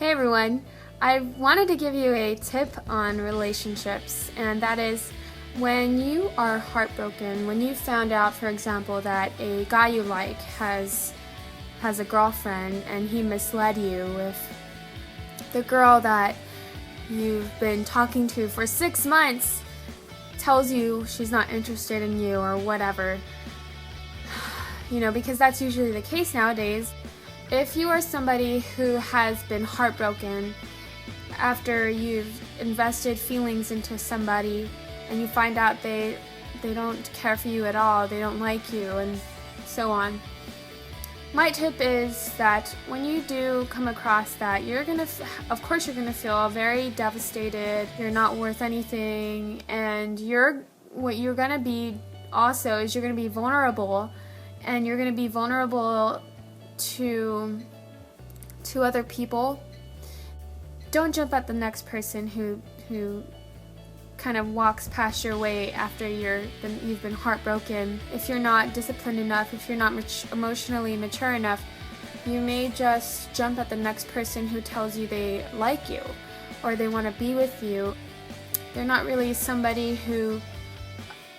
Hey everyone, I wanted to give you a tip on relationships, and that is when you are heartbroken, when you found out, for example, that a guy you like has a girlfriend and he misled you with the girl that you've been talking to for 6 months, tells you she's not interested in you or whatever, because that's usually the case nowadays. If you are somebody who has been heartbroken after you've invested feelings into somebody and you find out they don't care for you at all, they don't like you, and so on, my tip is that when you do come across that, of course you're gonna feel very devastated. You're not worth anything, and what you're gonna be also is you're gonna be vulnerable, and you're gonna be vulnerable to other people. Don't jump at the next person who kind of walks past your way after you've been heartbroken. If you're not disciplined enough, if you're not emotionally mature enough, you may just jump at the next person who tells you they like you or they want to be with you. They're not really somebody who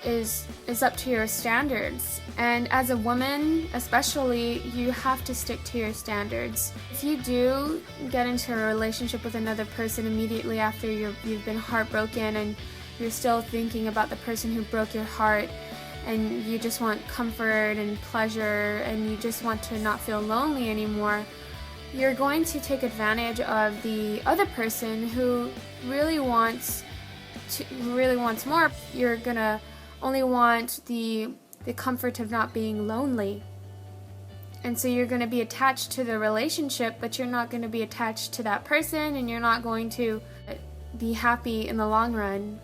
is up to your standards. And as a woman especially, you have to stick to your standards. If you do get into a relationship with another person immediately after you've been heartbroken and you're still thinking about the person who broke your heart, and you just want comfort and pleasure and you just want to not feel lonely anymore, you're going to take advantage of the other person who really wants more. You're gonna only want the comfort of not being lonely. And so you're going to be attached to the relationship, but you're not going to be attached to that person, and you're not going to be happy in the long run.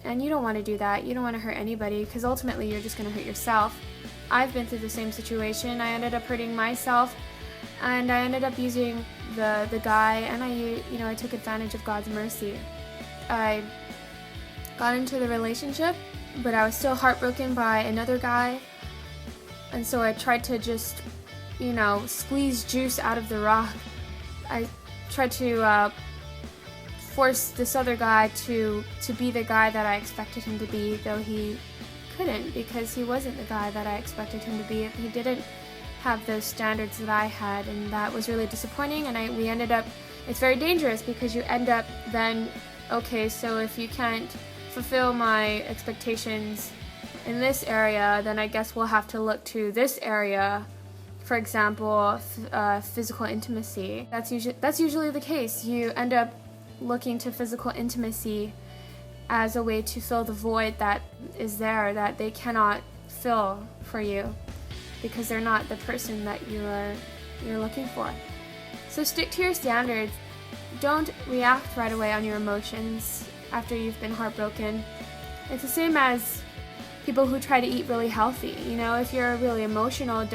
And you don't want to do that. You don't want to hurt anybody, because ultimately you're just going to hurt yourself. I've been through the same situation. I ended up hurting myself, and I ended up using the guy, and I took advantage of God's mercy. I got into the relationship, but I was still heartbroken by another guy, and so I tried to just, squeeze juice out of the rock. I tried to force this other guy to be the guy that I expected him to be, though he couldn't, because he wasn't the guy that I expected him to be. He didn't have those standards that I had, and that was really disappointing. And we ended up, it's very dangerous, because you end up then, okay, so if you can't fulfill my expectations in this area, then I guess we'll have to look to this area. For example, physical intimacy. That's usually the case. You end up looking to physical intimacy as a way to fill the void that is there, that they cannot fill for you, because they're not the person that you're looking for. So stick to your standards. Don't react right away on your emotions after you've been heartbroken. It's the same as people who try to eat really healthy. If you're really emotional,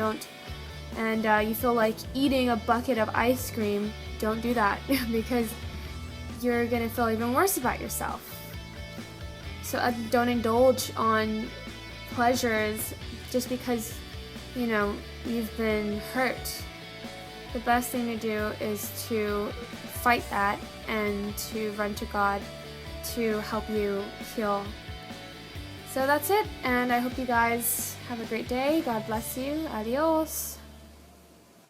and you feel like eating a bucket of ice cream, don't do that because you're gonna feel even worse about yourself. So don't indulge on pleasures just because you've been hurt. The best thing to do is to fight that and to run to God to help you heal. So that's it, and I hope you guys have a great day. God bless you. Adios.